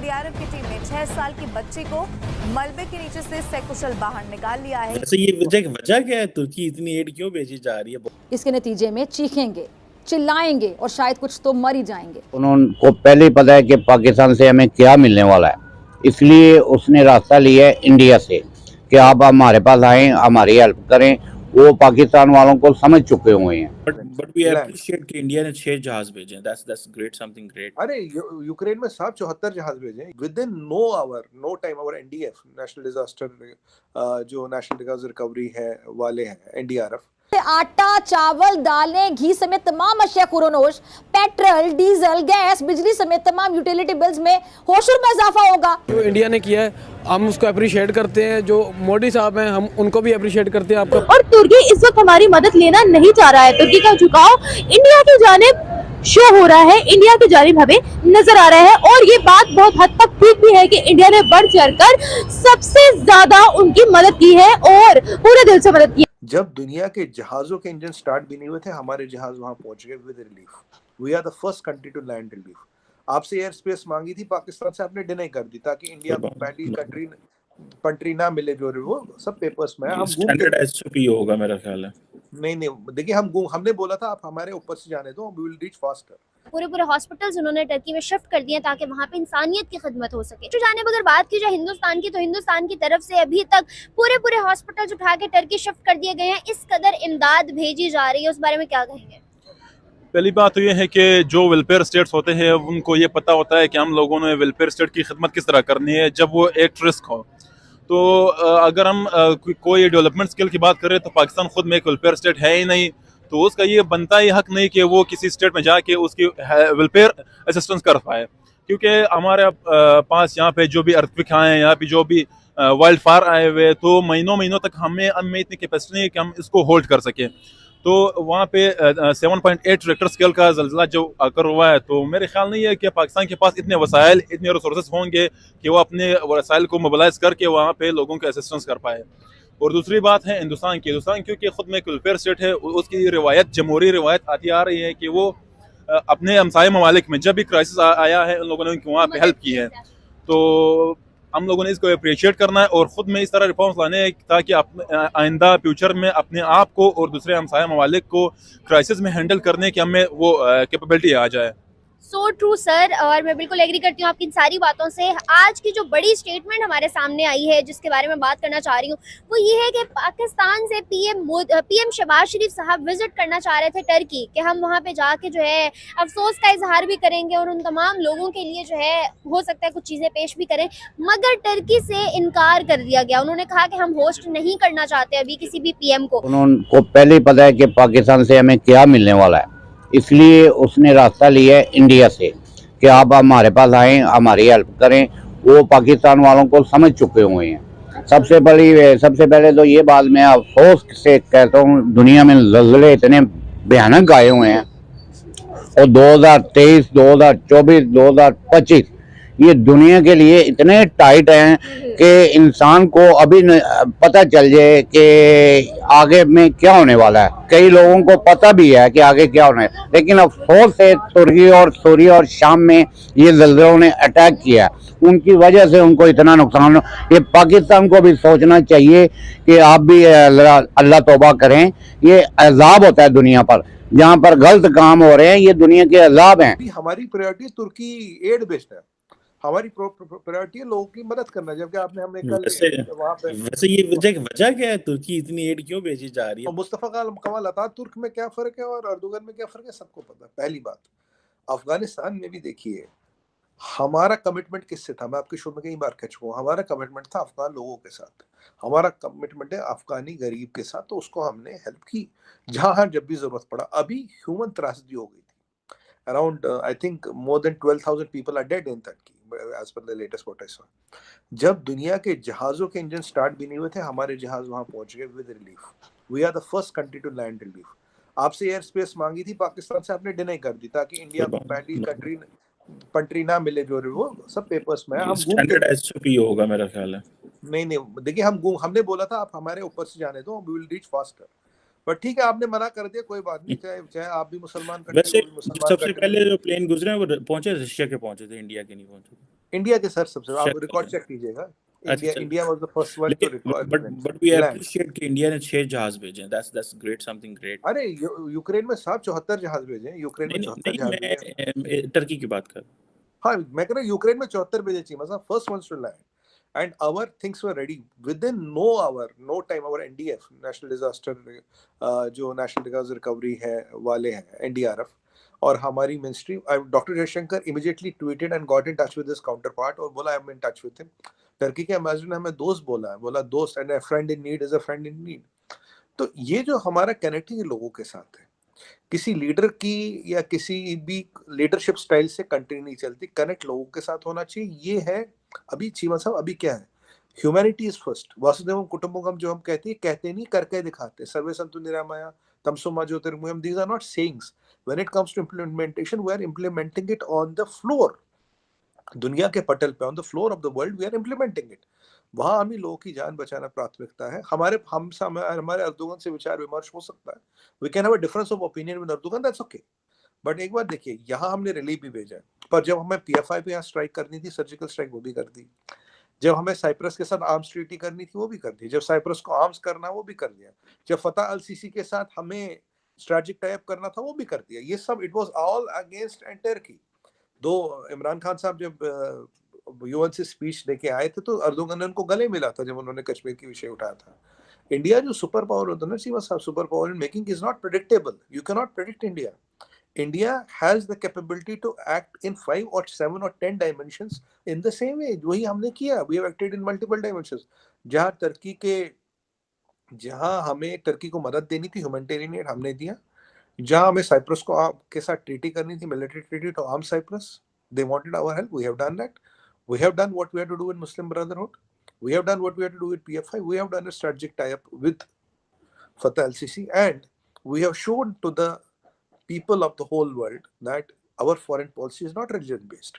NDRF की team ने 6 साल की बच्ची को मलबे के नीचे से सकुशल बाहर निकाल लिया है। वैसे ये वजह क्या है, तुर्की इतनी एड क्यों भेजी जा रही है? इसके नतीजे में चीखेंगे, चिल्लाएंगे और शायद कुछ तो मर ही जाएंगे। उनको पहले ही पता है कि पाकिस्तान से हमें क्या मिलने वाला है, इसलिए उसने रास्ता लिया है इंडिया से कि आप हमारे पास आए, हमारी हेल्प करें। वो पाकिस्तान वालों को समझ चुके हुए हैं। बट वी अप्रिशिएट कि इंडिया ने 6 जहाज भेजे। That's great, something great. अरे यूक्रेन में 74 जहाज भेजे विद इन नो टाइम। और एनडीएफ नेशनल डिजास्टर जो नेशनल डिजास्टर रिकवरी है वाले हैं एनडीआरएफ, आटा, चावल, दालें, घी समेत तमाम अशिया कुरोनोश, पेट्रोल, डीजल, गैस, बिजली समेत तमाम यूटिलिटी बिल्स में होशुर में इजाफा होगा। जो इंडिया ने किया है हम उसको अप्रिशिएट करते हैं। जो मोदी साहब हैं हम उनको भी अप्रिशिएट करते हैं। आपको और तुर्की इस वक्त हमारी मदद लेना नहीं चाह रहा है। तुर्की का झुकाव इंडिया की जानिब शो हो रहा है, इंडिया की जानिब हमें नजर आ रहा है। और ये बात बहुत हद तक ठीक भी है कि इंडिया ने बढ़ चढ़कर सबसे ज्यादा उनकी मदद की है और पूरे दिल से मदद की है। जब दुनिया के जहाजों के इंजन स्टार्ट भी नहीं हुए थे, हमारे जहाज वहां पहुंच गए with relief. We are the first country to land relief. आपसे एयर स्पेस मांगी थी पाकिस्तान से, आपने डिनाई कर दी ताकि इंडिया को पहली कंट्री ना मिले। जो वो सब पेपर्स में हम स्टैंडर्ड एसओपी होगा मेरा ख्याल है। नहीं देखिए, हमने बोला था आप हमारे ऊपर से जाने दो, वी विल रीच फास्टर। पूरे हॉस्पिटल्स उन्होंने टर्की में शिफ्ट कर दिए ताकि वहाँ पे इंसानियत की खिदमत हो सके। जो जाने अगर बात की जाए हिंदुस्तान की, तो हिंदुस्तान की तरफ से अभी तक पूरे हॉस्पिटल्स उठा के टर्की शिफ्ट कर दिए गए हैं। इस कदर इमदाद भेजी जा रही है, उस बारे में क्या कहेंगे? पहली बात तो ये है कि जो वेलफेयर स्टेट्स होते हैं उनको ये पता होता है कि हम लोगों ने वेलफेयर स्टेट की खिदमत किस तरह करनी है जब वो एक रिस्क हो। तो अगर हम कोई डेवलपमेंट स्किल की बात करें तो पाकिस्तान खुद में एक वेलफेयर स्टेट है ही नहीं, तो उसका ये बनता ही हक नहीं कि वो किसी स्टेट में जाके उसकी वेलफेयर असिस्टेंस कर पाए। क्योंकि हमारे पास यहाँ पे जो भी अर्थक्वेक आए हैं, यहाँ पे जो भी वाइल्ड फायर आए हुए, तो महीनों तक हमें इतनी कैपेसिटी नहीं है कि हम इसको होल्ड कर सकें। तो वहाँ पे 7.8 रेक्टर स्केल का ज़लज़ला जो आकर हुआ है, तो मेरे ख्याल नहीं है कि पाकिस्तान के पास इतने वसाइल, इतने रिसोर्सेज होंगे कि वो अपने वसाइल को मोबिलाइज करके वहाँ पे लोगों को असिस्टेंस कर पाए। और दूसरी बात है हिंदुस्तान क्योंकि खुद में एक वेलफेयर स्टेट है, उसकी रिवायत, जमहूरी रिवायत आती आ रही है कि वो अपने हमसाये ममालिक में जब भी क्राइसिस आया है उन लोगों ने वहाँ पे हेल्प की है। तो हम लोगों ने इसको अप्रिशिएट करना है और ख़ुद में इस तरह रिफॉर्म्स लाने हैं ताकि आइंदा फ्यूचर में अपने आप को और दूसरे हमसाया ममालिक को क्राइसिस में हैंडल करने की हमें वो कैपेबिलिटी आ जाए। सो ट्रू सर, और मैं बिल्कुल एग्री करती हूँ आपकी इन सारी बातों से। आज की जो बड़ी स्टेटमेंट हमारे सामने आई है जिसके बारे में बात करना चाह रही हूँ, वो ये है कि पाकिस्तान से पीएम शहबाज शरीफ साहब विजिट करना चाह रहे थे टर्की, कि हम वहाँ पे जाके जो है अफसोस का इजहार भी करेंगे और उन तमाम लोगों के लिए जो है हो सकता है कुछ चीज़ें पेश भी करें, मगर टर्की से इनकार कर दिया गया। उन्होंने कहा कि हम होस्ट नहीं करना चाहते अभी किसी भी पीएम को। उनको पहले ही पता है कि पाकिस्तान से हमें क्या मिलने वाला है, इसलिए उसने रास्ता लिया है इंडिया से कि आप हमारे पास आए, हमारी हेल्प करें। वो पाकिस्तान वालों को समझ चुके हुए हैं। सबसे पहले तो ये बात मैं अफसोस से कहता हूँ, दुनिया में ज़लज़ले इतने भयानक आए हुए हैं और 2023, 2024, 2025 ये दुनिया के लिए इतने टाइट हैं कि इंसान को अभी पता चल जाए कि आगे में क्या होने वाला है। कई लोगों को पता भी है कि आगे क्या होना है, लेकिन अफसोस से तुर्की और सूरिया और शाम में ये ज़लज़लों ने अटैक किया, उनकी वजह से उनको इतना नुकसान। ये पाकिस्तान को भी सोचना चाहिए कि आप भी अल्लाह तौबा करें। ये अज़ाब होता है दुनिया पर, जहाँ पर गलत काम हो रहे हैं, ये दुनिया के अज़ाब हैं। हमारी प्रायोरिटी तुर्की एड बेस्ड है, हमारी प्रायोरिटी है लोगों की मदद करना। जबकि हमने कल वहाँ पे वैसे ये वजह क्या है, तुर्की इतनी एड क्यों भेजी जा रही है? मुस्तफा कमाल अतातुर्क में क्या फ़र्क है और अर्दोगन में क्या फ़र्क है, सबको पता है। पहली बात, अफगानिस्तान में भी देखिए हमारा कमिटमेंट किससे था, मैं आपके शो में कई बार कह चुका हूँ। हमारा कमिटमेंट था अफगान लोगों के साथ, हमारा कमिटमेंट है अफगानी गरीब के साथ, तो उसको हमने हेल्प की जहाँ जब भी जरूरत पड़ा। अभी ह्यूमन त्रासदी हो गई थी, around I think more than 12,000 people are dead in Turkey as per the latest what I saw। जब दुनिया के जहाजों के इंजन स्टार्ट भी नहीं हुए थे, हमारे जहाज वहां पहुंच गए with relief. We are the first country to land relief. आपसे एयर स्पेस मांगी थी पाकिस्तान से, आपने डिनाई कर दी ताकि इंडिया को पहली कंट्री ना मिले। जो वो सब पेपर्स में स्टैंडर्ड एसओपी होगा मेरा ख्याल है। नहीं देखिए, हमने बोला था आप हमारे ऊपर से जाने दो, वी विल रीच फास्टर। पर ठीक है, आपने मना कर दिया, कोई बात नहीं। चाहे आप भी मुसलमान वैसे सबसे पहले जो प्लेन गुजरे वो पहुंचे रशिया के, पहुंचे थे, इंडिया के नहीं पहुंचे थे। इंडिया के सर सबसे, आप check रिकॉर्ड करें। चेक कीजिएगा, अच्छा इंडिया चल India was the first one to लेकिन record but we land. Appreciate कि इंडिया ने 6 जहाज भेजे हैं, दैट्स ग्रेट, समथिंग ग्रेट। अरे यूक्रेन में साहब 74 जहाज भेजे हैं, यूक्रेन में नहीं 74 नहीं जहाज भेजे हैं। मैं टर्की की बात कर रहा हूँ। हाँ, मैं कह रहा हूँ यूक्रेन में 74 भेजे चीमा साहब, first ones to land, and our things were ready within no time. our NDF, national disaster जो नेशनल डिजास्टर रिकवरी है वाले हैं, NDRF, और हमारी ministry, doctor Jaishankar immediately tweeted and got in touch with his counter part और बोला I am in touch with him. Turkey के ambassador ने हमें दोस्त बोला है, बोला दोस्त and a friend in need is a friend in need. तो ये जो हमारा कनेक्टिंग लोगों के साथ है, किसी लीडर की या किसी भी लीडरशिप स्टाइल से कंट्री नहीं चलती, कनेक्ट लोगों के साथ होना चाहिए। ये है अभी चीमा साहब, अभी क्या है, ह्यूमैनिटी इज फर्स्ट, वासुदेव कुटुंबकम जो हम कहते नहीं, करके दिखाते, सर्वे संतु निरामया तमसो मा ज्योतिर्गमयम, these are not sayings, when it comes to implementation we are implementing it on the floor, दुनिया के पटल पे, on the floor of the world we are implementing it. वहां हमें लोगों की जान बचाना प्राथमिकता है। हमारे अर्दोगन से विचार विमर्श हो सकता है, we can have a difference of opinion with Erdogan, that's okay, but एक बात देखिए, यहाँ हमने रिलीफ भी भेजा है, पर जब हमें PFI पे यहाँ स्ट्राइक करनी थी, सर्जिकल स्ट्राइक, वो भी कर दी। जब हमें साइप्रस के साथ आर्म्स ट्रीटी करनी थी, वो भी कर दी। जब साइप्रस को आर्म्स करना, वो भी कर दिया। जब फतह अल सीसी के साथ हमें स्ट्रेटेजिक टाई अप करना था, वो भी कर दिया। ये सब it was all against and Turkey. दो इमरान खान साहब जब UN से स्पीच देके आए थे, तो अर्दोगन ने उनको गले मिला था जब उन्होंने कश्मीर की विषय उठाया था। इंडिया जो सुपर पावर होता है ना सीमा साहब, super power in making is not predictable, you can not predict India. India has the capability to act in 5 or 7 or 10 dimensions in the same way. वही हमने किया, we have acted in multiple dimensions. जहाँ हमें Turkey को मदद देनी थी, humanitarian add हमने दिया। जहाँ हमें साइप्रस को के साथ ट्रीटी करनी थी, military treaty to arm Cyprus, they wanted our help, we have done that. We have done what we had to do with Muslim Brotherhood. We have done what we had to do with PFI. We have done a strategic tie-up with Fatah al-Sisi, and we have shown to the people of the whole world that our foreign policy is not religion based.